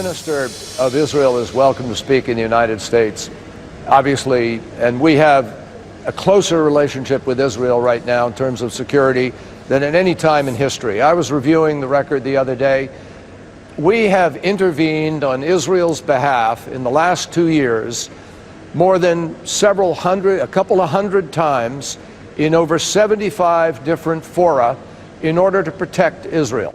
Minister of Israel is welcome to speak in the United States, obviously, and we have a closer relationship with Israel right now in terms of security than at any time in history. I was reviewing the record the other day. We have intervened on Israel's behalf in the last 2 years more than a couple of hundred times in over 75 different fora in order to protect Israel.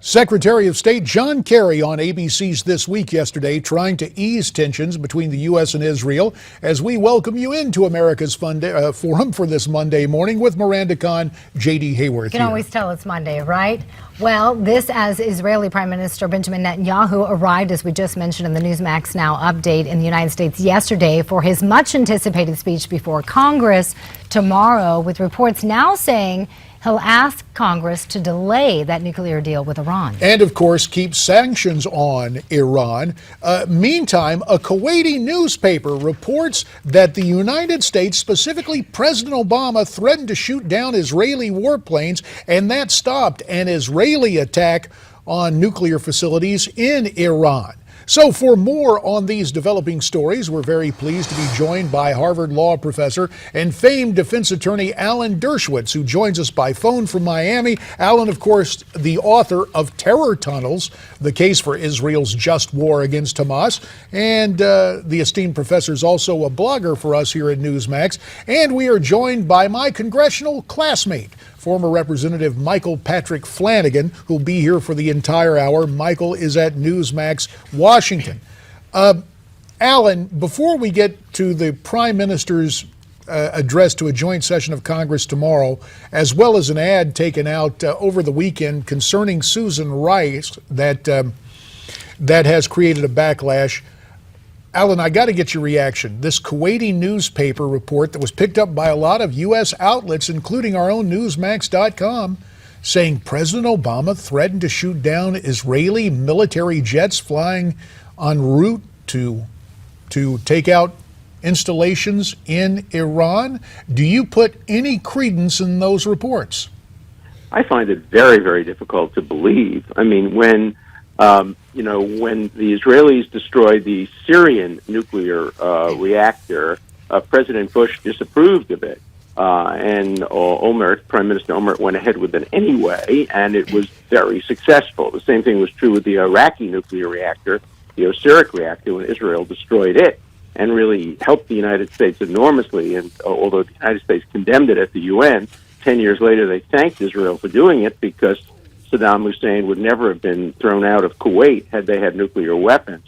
Secretary of State John Kerry on ABC's This Week yesterday trying to ease tensions between the U.S. and Israel as we welcome you into America's Forum for this Monday morning with Miranda Khan, J.D. Hayworth. You can always tell it's Monday, right? Well, this as Israeli Prime Minister Benjamin Netanyahu arrived, as we just mentioned in the Newsmax Now update, in the United States yesterday for his much-anticipated speech before Congress tomorrow, with reports now saying he'll ask Congress to delay that nuclear deal with Iran. And, of course, keep sanctions on Iran. Meantime, a Kuwaiti newspaper reports that the United States, specifically President Obama, threatened to shoot down Israeli warplanes, and that stopped an Israeli attack on nuclear facilities in Iran. So for more on these developing stories, we're very pleased to be joined by Harvard Law professor and famed defense attorney Alan Dershowitz, who joins us by phone from Miami. Alan, of course, the author of Terror Tunnels, the case for Israel's just war against Hamas. And the esteemed professor is also a blogger for us here at Newsmax. And we are joined by my congressional classmate, former Representative Michael Patrick Flanagan, who'll be here for the entire hour. Michael is at Newsmax, Washington. Alan, before we get to the Prime Minister's address to a joint session of Congress tomorrow, as well as an ad taken out over the weekend concerning Susan Rice that has created a backlash, Alan, I got to get your reaction. This Kuwaiti newspaper report that was picked up by a lot of U.S. outlets, including our own Newsmax.com, saying President Obama threatened to shoot down Israeli military jets flying en route to take out installations in Iran. Do you put any credence in those reports? I find it very, very difficult to believe. I mean, when when the Israelis destroyed the Syrian nuclear reactor, President Bush disapproved of it. And Prime Minister Olmert went ahead with it anyway, and it was very successful. The same thing was true with the Iraqi nuclear reactor, the Osiris reactor, when Israel destroyed it, and really helped the United States enormously. And although the United States condemned it at the UN, 10 years later they thanked Israel for doing it, because Saddam Hussein would never have been thrown out of Kuwait had they had nuclear weapons.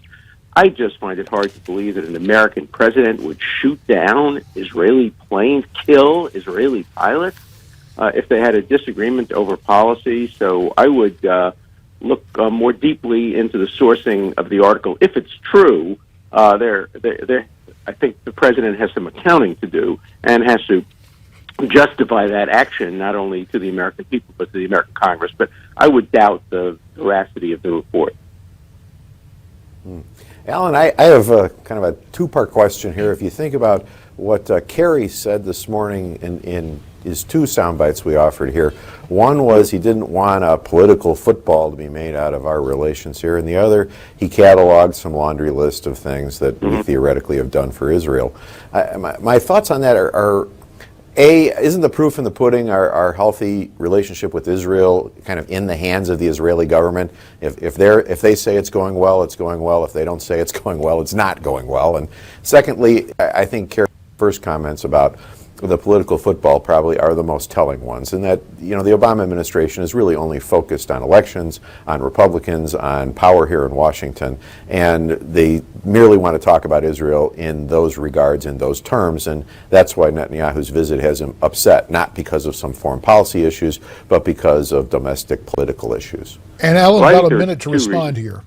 I just find it hard to believe that an American president would shoot down Israeli planes, kill Israeli pilots, if they had a disagreement over policy. So I would look more deeply into the sourcing of the article. If it's true, I think the president has some accounting to do and has to justify that action, not only to the American people, but to the American Congress. But I would doubt the veracity of the report. Alan, I have kind of a two-part question here. If you think about what Kerry said this morning in his two sound bites we offered here, one was he didn't want a political football to be made out of our relations here, and the other, he cataloged some laundry list of things that we theoretically have done for Israel. My thoughts on that are isn't the proof in the pudding our healthy relationship with Israel kind of in the hands of the Israeli government? If they say it's going well, it's going well. If they don't say it's going well, it's not going well. And secondly, I think Kerry's first comments about the political football probably are the most telling ones, in that, the Obama administration is really only focused on elections, on Republicans, on power here in Washington, and they merely want to talk about Israel in those regards, in those terms, and that's why Netanyahu's visit has him upset, not because of some foreign policy issues, but because of domestic political issues. And Alan, about a minute to respond here.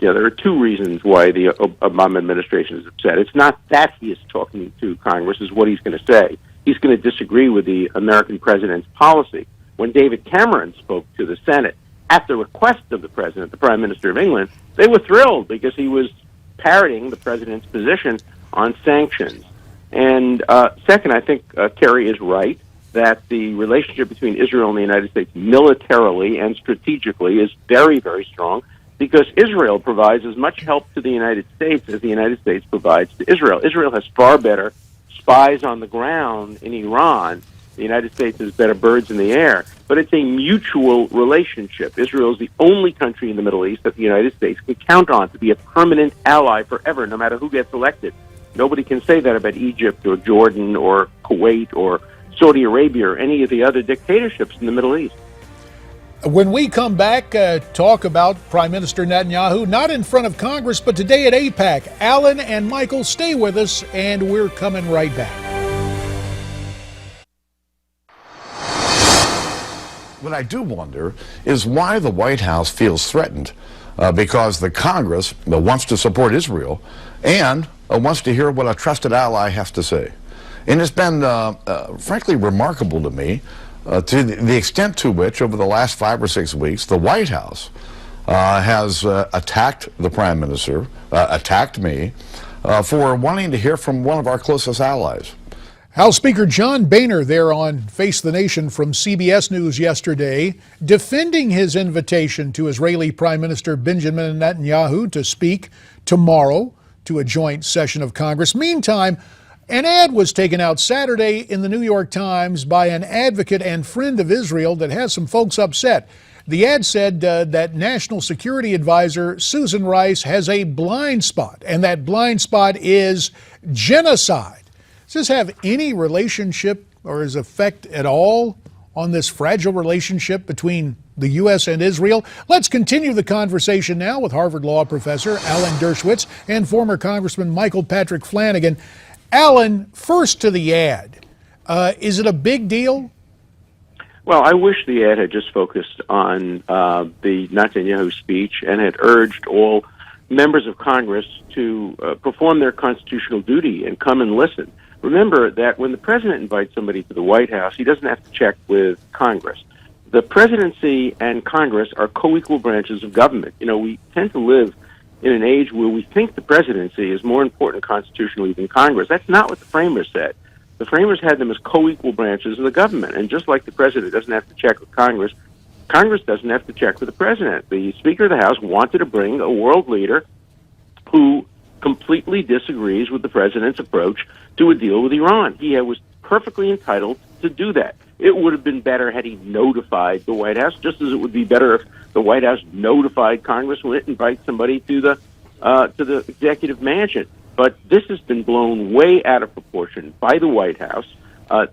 There are two reasons why the Obama administration is upset. It's not that he is talking to Congress, is what he's going to say. He's going to disagree with the American president's policy. When David Cameron spoke to the Senate at the request of the president, the Prime Minister of England, they were thrilled because he was parroting the president's position on sanctions. And second, I think Kerry is right that the relationship between Israel and the United States militarily and strategically is very, very strong. because Israel provides as much help to the United States as the United States provides to Israel. Israel has far better spies on the ground in Iran. The United States has better birds in the air, but it's a mutual relationship. Israel is the only country in the Middle East that the United States can count on to be a permanent ally forever, no matter who gets elected. Nobody can say that about Egypt or Jordan or Kuwait or Saudi Arabia or any of the other dictatorships in the Middle East. When we come back, talk about Prime Minister Netanyahu, not in front of Congress, but today at AIPAC. Alan and Michael, stay with us, and we're coming right back. What I do wonder is why the White House feels threatened, because the Congress wants to support Israel and wants to hear what a trusted ally has to say. And it's been, frankly, remarkable to me to the extent to which, over the last 5 or 6 weeks, the White House has attacked the Prime Minister, attacked me, for wanting to hear from one of our closest allies. House Speaker John Boehner there on Face the Nation from CBS News yesterday, defending his invitation to Israeli Prime Minister Benjamin Netanyahu to speak tomorrow to a joint session of Congress. Meantime, an ad was taken out Saturday in the New York Times by an advocate and friend of Israel that has some folks upset. The ad said that National Security Advisor Susan Rice has a blind spot, and that blind spot is genocide. Does this have any relationship or is effect at all on this fragile relationship between the U.S. and Israel? Let's continue the conversation now with Harvard Law professor Alan Dershowitz and former Congressman Michael Patrick Flanagan. Alan, first to the ad. Is it a big deal? Well, I wish the ad had just focused on the Netanyahu speech and had urged all members of Congress to perform their constitutional duty and come and listen. Remember that when the president invites somebody to the White House, he doesn't have to check with Congress. The presidency and Congress are co-equal branches of government. You know, we tend to live in an age where we think the presidency is more important constitutionally than Congress. That's not what the framers said. The framers had them as co-equal branches of the government. And just like the president doesn't have to check with Congress, Congress doesn't have to check with the president. The Speaker of the House wanted to bring a world leader who completely disagrees with the president's approach to a deal with Iran. He was perfectly entitled to do that. It would have been better had he notified the White House, just as it would be better if the White House notified Congress when it invites somebody to the executive mansion. But this has been blown way out of proportion by the White House.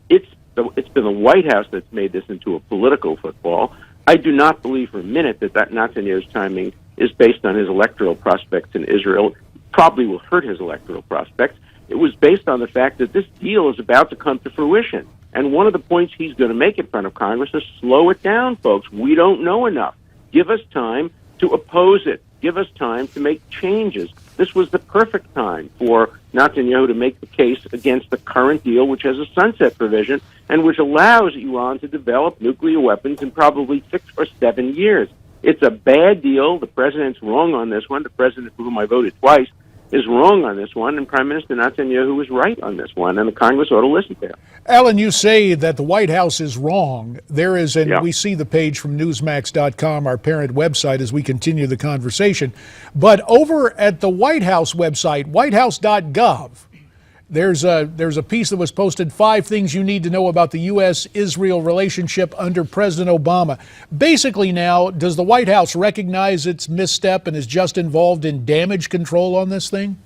It's been the White House that's made this into a political football. I do not believe for a minute that Netanyahu's timing is based on his electoral prospects in Israel. Probably will hurt his electoral prospects. It was based on the fact that this deal is about to come to fruition. And one of the points he's going to make in front of Congress is slow it down, folks. We don't know enough. Give us time to oppose it. Give us time to make changes. This was the perfect time for Netanyahu to make the case against the current deal, which has a sunset provision and which allows Iran to develop nuclear weapons in probably 6 or 7 years. It's a bad deal. The president's wrong on this one. The president, for whom I voted twice, is wrong on this one, and Prime Minister Netanyahu is right on this one, and the Congress ought to listen to him. Alan, you say that the White House is wrong. There is, and we see the page from Newsmax.com, our parent website, as we continue the conversation. But over at the White House website, whitehouse.gov, there's a piece that was posted, 5 things you need to know about the U.S.-Israel relationship under President Obama. Basically now, does the White House recognize its misstep and is just involved in damage control on this thing?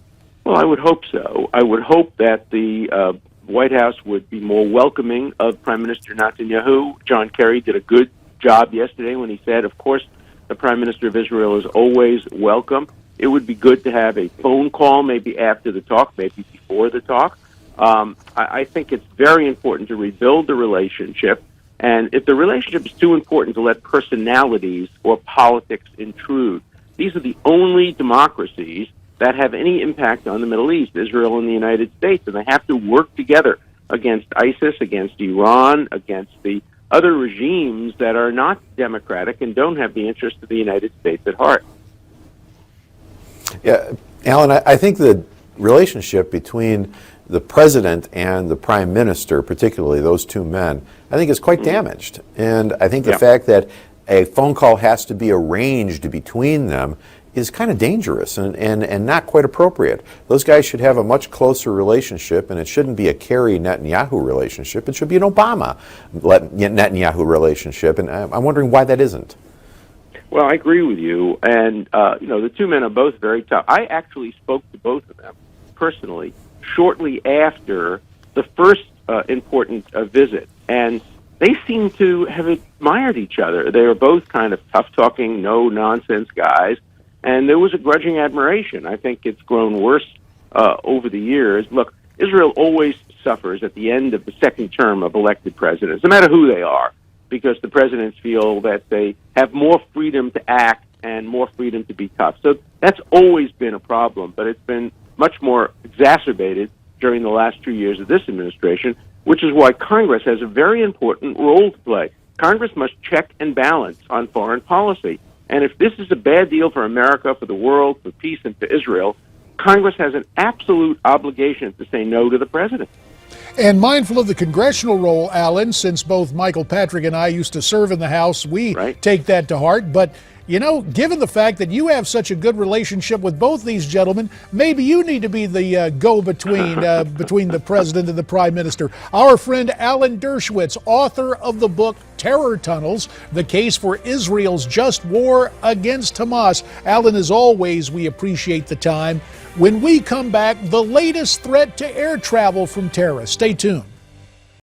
Well, I would hope so. I would hope that the White House would be more welcoming of Prime Minister Netanyahu. John Kerry did a good job yesterday when he said, of course, the Prime Minister of Israel is always welcome. It would be good to have a phone call, maybe after the talk, maybe before the talk. I think it's very important to rebuild the relationship. And if the relationship is too important to let personalities or politics intrude, these are the only democracies that have any impact on the Middle East, Israel and the United States, and they have to work together against ISIS, against Iran, against the other regimes that are not democratic and don't have the interests of the United States at heart. Yeah, Alan, I think the relationship between the president and the prime minister, particularly those two men, I think is quite damaged. And I think the fact that a phone call has to be arranged between them is kind of dangerous and not quite appropriate. Those guys should have a much closer relationship, and it shouldn't be a Kerry-Netanyahu relationship. It should be an Obama-Netanyahu relationship, and I'm wondering why that isn't. Well, I agree with you, and the two men are both very tough. I actually spoke to both of them personally shortly after the first important visit, and they seem to have admired each other. They were both kind of tough-talking, no-nonsense guys, and there was a grudging admiration. I think it's grown worse over the years. Look, Israel always suffers at the end of the second term of elected presidents, no matter who they are, because the presidents feel that they have more freedom to act and more freedom to be tough. So that's always been a problem, but it's been much more exacerbated during the last 2 years of this administration, which is why Congress has a very important role to play. Congress must check and balance on foreign policy. And if this is a bad deal for America, for the world, for peace, and for Israel, Congress has an absolute obligation to say no to the president. And mindful of the congressional role, Alan, since both Michael Patrick and I used to serve in the House, we take that to heart. But, given the fact that you have such a good relationship with both these gentlemen, maybe you need to be the go-between between the president and the prime minister. Our friend Alan Dershowitz, author of the book Terror Tunnels, The Case for Israel's Just War Against Hamas. Alan, as always, we appreciate the time. When we come back, the latest threat to air travel from terrorists. Stay tuned.